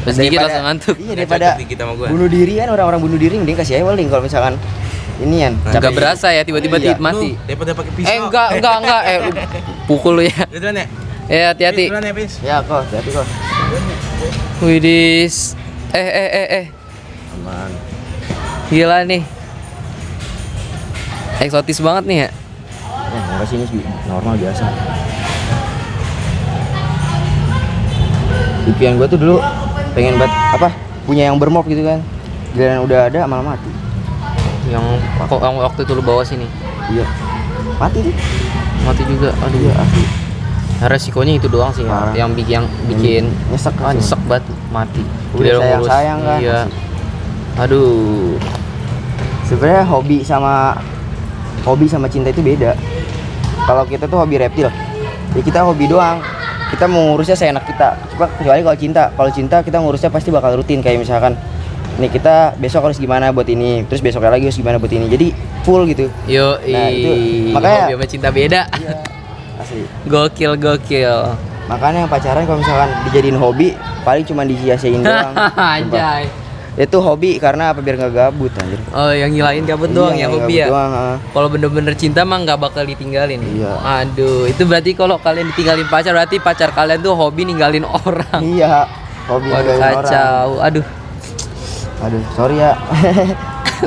Terus gigit langsung ngantuk. Iya, Nggak daripada cocok digigit sama gua. bunuh diri kan, orang-orang bunuh diri mending kasih aja weling kalau misalkan inian. Enggak berasa ya tiba-tiba Iya. mati. Lu daripada pakai pisau. Enggak. Lu pukul lu ya. Udah duluan ya? Hati-hati. Pis, duluan ya, Pis. Ya kok, hati kok. Widis. Aman. Gila nih. Eksotis banget nih ya. Enggak sih, ini normal biasa. Impian gue tuh dulu pengen banget apa punya yang bermop gitu kan, giliran udah ada malah mati. Yang kok kamu waktu itu lu bawa sini. Iya, mati tuh. Mati juga. Aduh. Iya asli. Nah, resikonya itu doang sih ya. Parah. Yang bikin Nyesek kan. nyesek banget mati. Udah Giliran ngurus. sayang kan. Iya. Aduh. Sebenarnya hobi sama cinta itu beda. Kalau kita tuh hobi reptil, ya kita hobi doang. Kita mau ngurusnya seenak kita. Cuma kecuali kalau cinta kita ngurusnya pasti bakal rutin, kayak misalkan nih kita besok harus gimana buat ini, terus besoknya lagi harus gimana buat ini. Jadi full gitu. Yo, Nah, itu makanya hobi sama cinta beda. iya, asli. Gokil. Makanya yang pacaran kalau misalkan dijadiin hobi paling cuma disia-siain doang. Sumpah. Anjay. Itu hobi karena apa, biar nggak gabut anjir. Oh, yang ngilain gabut doang Iya, yang nggak hobi ya. gabut doang, Kalau bener-bener cinta mah nggak bakal ditinggalin. Iya. Aduh, itu berarti kalau kalian ditinggalin pacar berarti pacar kalian tuh hobi ninggalin orang. Iya, hobi Waduh, ninggalin orang. kacau. Aduh. Aduh, sorry ya.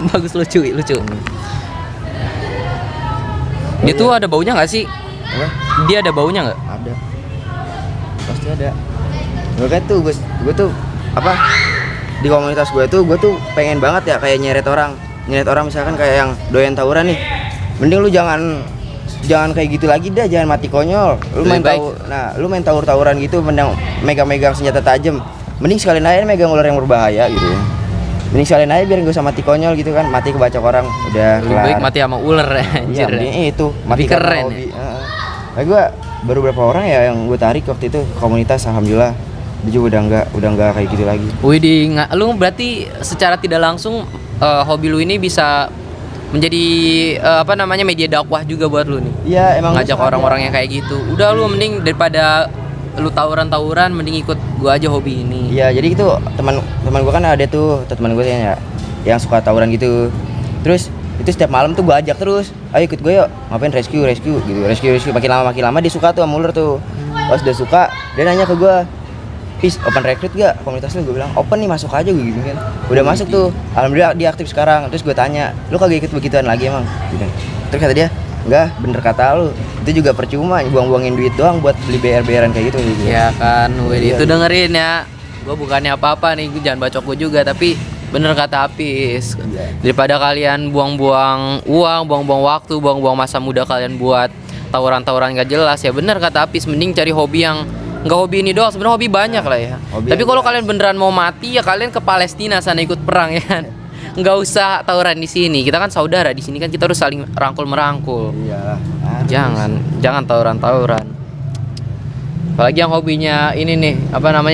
Bagus, lucu. Dia tuh ada baunya nggak sih? Apa? Dia ada baunya nggak? Ada. Pasti ada. Gue kan tuh gue tuh apa? Di komunitas gue tuh pengen banget ya kayak nyeret orang misalkan kayak yang doyan tawuran nih. Mending lu jangan kayak gitu lagi dah, jangan mati konyol. Lu Lebih baik. lu main tawuran gitu, megang senjata tajam. Mending sekalian aja megang ular yang berbahaya gitu. Mending sekalian aja biar gak usah mati konyol gitu kan, mati kebacok orang udah Lebih baik mati sama ular ya. Iya, Anjir. mending itu mati Lebih karena keren hobi. Nah, gue baru berapa orang ya yang gue tarik waktu itu komunitas, alhamdulillah dia juga udah nggak kayak gitu lagi. Widih, lu berarti secara tidak langsung hobi lu ini bisa menjadi media dakwah juga buat lu nih. Iya, emang Ngajak orang-orang yang kayak gitu. Udah lu mending daripada lu tawuran mending ikut gua aja hobi ini. Iya, jadi itu teman gue kan ada tuh teman gue ya yang suka tawuran gitu. Terus itu setiap malam tuh gue ajak terus, ayo ikut gue yuk, ngapain rescue gitu, rescue makin lama dia suka tuh sama ular tuh. Pas udah suka dia nanya ke gue, "Pis, open recruit gak komunitas lu?" Gue bilang, "Open nih, masuk aja," gue gitu kan. Udah masuk tuh, alhamdulillah dia aktif sekarang. Terus gue tanya, "Lu kagak ikut begituan lagi emang?" Gitu. Terus kata dia, "Enggak, bener kata lu, itu juga percuma, buang-buangin duit doang buat beli BR-BRan kayak gitu." Gitu. Ya kan, Widih, Iya, itu iya. dengerin ya. Gua bukannya apa-apa nih, gua jangan bacok gua juga, tapi bener kata Apis. Iya. Daripada kalian buang-buang uang, buang-buang waktu, buang-buang masa muda kalian buat tawuran-tawuran gak jelas, ya bener kata Apis, mending cari hobi yang nggak hobi ini doang. Sebenarnya hobi banyak lah ya. Hobi Tapi yang kalau jelas. kalian beneran mau mati ya kalian ke Palestina sana ikut perang ya kan. Nggak usah tawuran di sini. Kita kan saudara di sini kan, kita harus saling rangkul-merangkul. Iyalah. Jangan tawuran-tawuran. Apalagi yang hobinya ini nih,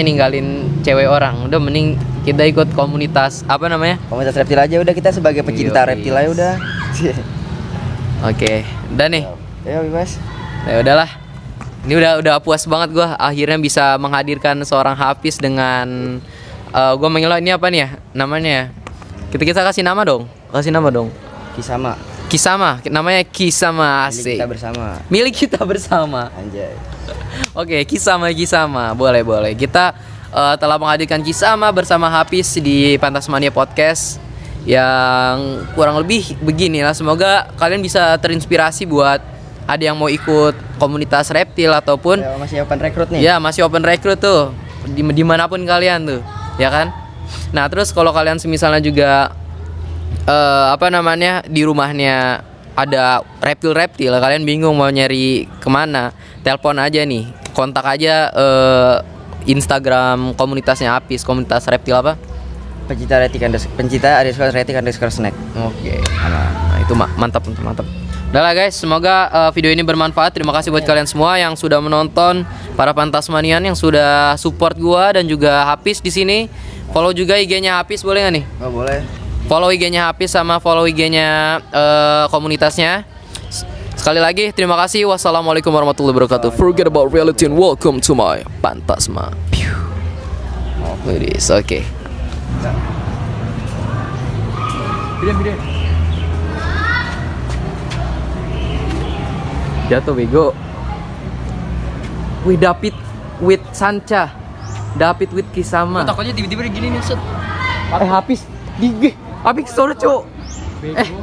ninggalin cewek orang. Udah mending Kita ikut komunitas apa namanya? Komunitas reptil aja udah, kita sebagai pecinta Yoi. reptil aja udah. Oke, udah nih. Ayo Mas. Ya udahlah. Ini udah puas banget gua akhirnya bisa menghadirkan seorang Hafiz dengan gua manggil lo ini apa nih ya? Namanya ya. Kita kasih nama dong. Kasih nama dong. Kisama. Kisama, namanya Kisama, Milik asik. kita bersama. Milik kita bersama. Anjay. Oke, Kisama. Boleh. Kita telah menghadirkan Kisama bersama Hafiz di Pantasmania Podcast yang kurang lebih beginilah. Semoga kalian bisa terinspirasi buat ada yang mau ikut komunitas reptil ataupun Ya, masih open rekrut nih. ya masih open recruit tuh dimanapun kalian tuh, ya kan? Nah terus kalau kalian misalnya juga apa namanya di rumahnya ada reptil, kalian bingung mau nyari kemana, telepon aja nih, kontak aja Instagram komunitasnya Apis, komunitas reptil apa? Pencinta retik underscore snack. Oke. Nah itu mantap. Udah lah guys, semoga video ini bermanfaat. Terima kasih buat kalian semua yang sudah menonton, para Pantasmanian yang sudah support gua dan juga Hafiz di sini. Follow juga IG-nya Hafiz, boleh nggak nih? Oh boleh. Follow IG-nya Hafiz sama follow IG-nya komunitasnya. Sekali lagi terima kasih. Wassalamualaikum warahmatullahi wabarakatuh. Forget about reality and welcome to my Pantasma. Oke. Video. Jatuh bego. Wih David with Sancha. David with Kisama. Takutnya tiba-tiba gini nih set. Hafiz. Hafiz sorry cok.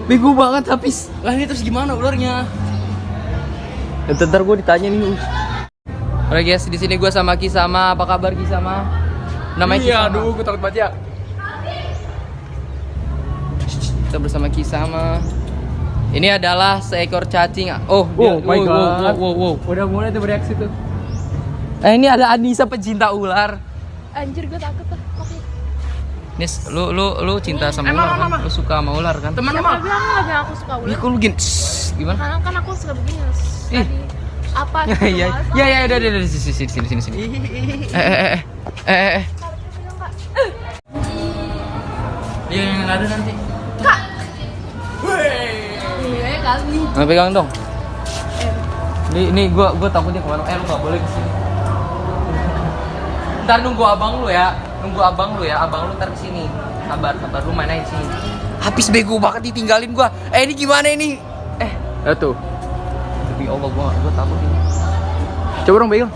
Bego banget Hafiz. Lah ini terus gimana ularnya? Ntar gue ditanya nih. Oke guys, di sini gue sama Kisama. Apa kabar Kisama? Namanya Iya, Kisama. aduh, gue takut baca. Kita bersama Kisama. Ini adalah seekor cacing. Oh my God. Wow. Udah mulai tuh bereaksi tuh. Ini ada Anissa pecinta ular. Anjir gue takut lah. Oke. Nis, lu cinta sama ular kan? Lu suka sama ular kan? Teman Siapa bilang nggak bilang aku suka Ih, ular? kok lu gini? Shh, gimana? Karena kan aku suka begini. Ih. Tadi apa? Ya, udah sini. Eh. Iya, yang ada nanti. Iya kali. Nggak pegang dong. Ini gua takutnya kemana? Lu nggak boleh kesini. Ntar nunggu abang lu ya. Abang lu ntar kesini. Sabar, lu main aja sini. Habis bego banget ditinggalin gua. Ini gimana ini? Ya tuh. Demi Allah gua takut ini. Coba dong pegang.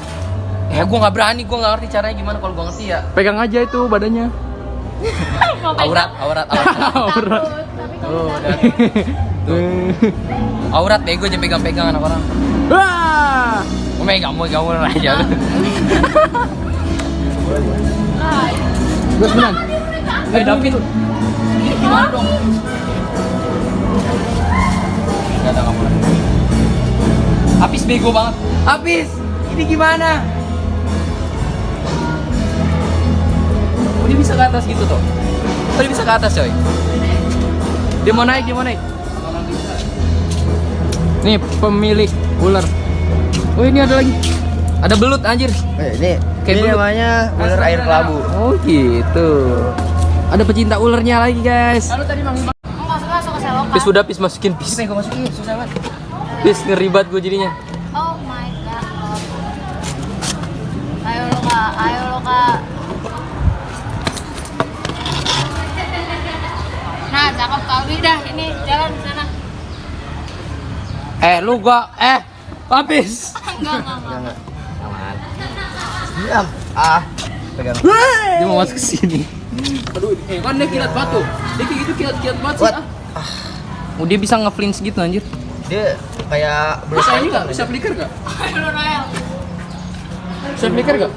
Gua nggak berani, gua nggak ngerti caranya gimana. Kalau gua ngerti ya. Pegang aja itu badannya. Aurat. Takut. Tapi kalau udah Aurat bego jangan pegang-pegang anak orang. Wah! Gua megang aja lu. Gue sebenan. David. Ini gimana dong? Gak ada kamu lagi. Habis bego banget. Habis. Ini gimana? Oh, dia bisa ke atas gitu tuh. Oh, dia bisa ke atas coy. Dia mau naik. Nih pemilik ular. Oh ini ada lagi. Ada belut anjir. Ini Kayak ini belut. namanya ular air kelabu. Oh gitu. Ada pecinta ularnya lagi guys. enggak suka selokan. Pis udah pis masukin pis. Gue masukin susah banget. Pis ngeribat gue jadinya. Oh my god. Ayo lo kak. Nah, cakep kali dah ini jalan di sana. Lu gua habis. Enggak. Aman. Diam. Pegang. Dia mau masuk ke sini. Aduh, kan dia kilat batu. Dia kayak gitu kilat batu sih. What? Oh, dia bisa nge-flinch gitu anjir. Dia kayak Bisa ini enggak? Bisa flicker enggak? Ayo lo Noel. Bisa flicker enggak?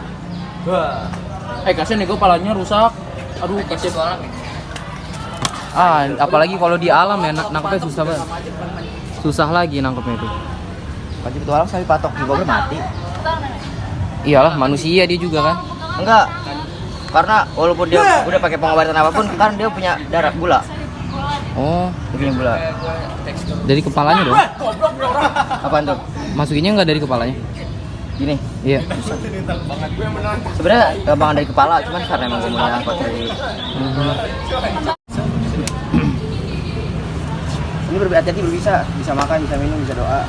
Wah. Kasihan nih gua palanya rusak. Aduh, kasihan. Apalagi kalau di alam ya nangkepnya susah banget. Susah lagi nangkepnya itu. Panci petualang sekali patok di gua mati. Iyalah manusia dia juga kan. Enggak. Karena walaupun dia udah pakai pengobatan apapun, kan dia punya darah gula. Oh, Dia punya gula. dari kepalanya dong. Apaan tuh? Masukinnya nggak dari kepalanya. Gini, Iya. sebenarnya gampangan dari kepala, cuman karena emang gue mau angkot dari ini hati-hati berbisa, bisa makan, bisa minum, bisa doa.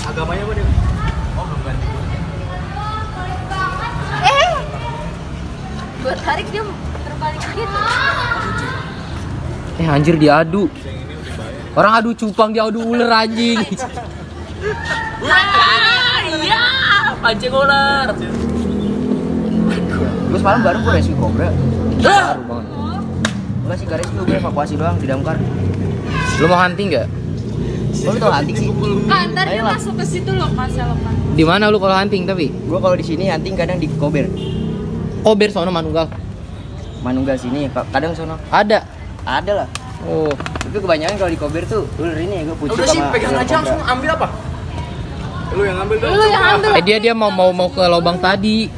Agamanya apa dia? Gue tarik dia terbalik gitu. Anjir diadu. Orang adu cupang dia adu ular anjing. Iya. Pancing ular. Gue semalam baru gue rescue cobra. Baru banget. Enggak sih, gak rescue, gue evakuasi doang di damkar. Lu mau hunting nggak? Lo tau hunting sih? Kan ntar dia Ayolah. masuk ke situ loh masa lepas. Di mana lu kalau hunting tapi? Gue kalau di sini hunting kadang di kober. Kober sono Manunggal. Manunggal sini, kadang sono. Ada. Ada lah. Oh. Tapi kebanyakan kalau di kober tuh ular ini ya gue pucuk sama ular kobra. ambil apa? Lu yang ambil dong. Lu yang ambil. Dia mau ke lubang tadi.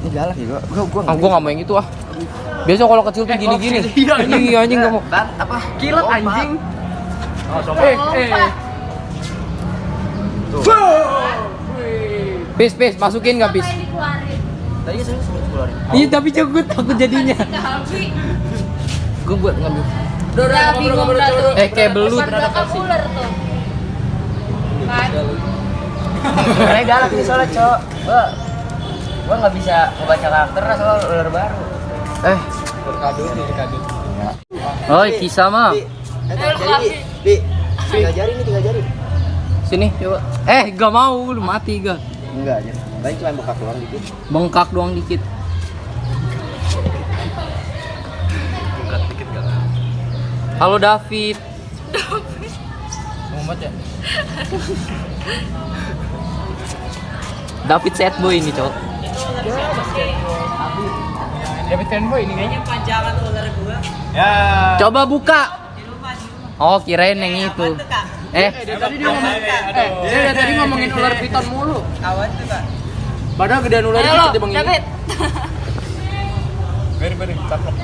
Ini galak ya gue. Gua nggak mau yang itu ah. Biasa kalau kecil tuh gini-gini. Iya anjing nggak mau. Apa? Kilat anjing. Pis, masukin nggak pis? Dikeluarin. Tadi saya sebelum keluarin. Iya tapi gue takut jadinya. Tapi Gue buat ngambil. udah bingung dah tuh. Kayak belut. Depan belakang ular tuh. Kan? Karena galak ini soalnya cok. Gue nggak bisa ngebaca karakter soal ular baru. Oh, kisah mah. Di, tiga jari nih, tiga jari. Sini coba. Gak mau, lu mati gak? Enggak aja. Paling cuma bokap doang dikit. Bengkak doang dikit. Halo David. Muhammad ya? David sad boy ini, cowok. David fanboy ini kayaknya panjangan ular gua. Ya. Coba buka. Oh, kirain yang itu. Tadi dia ngomong, dia tadi ngomongin ular piton mulu. Awan tuh kak. Padahal gedean ular Ayo lo, dikit dia bang ini. David. Beri, caplok.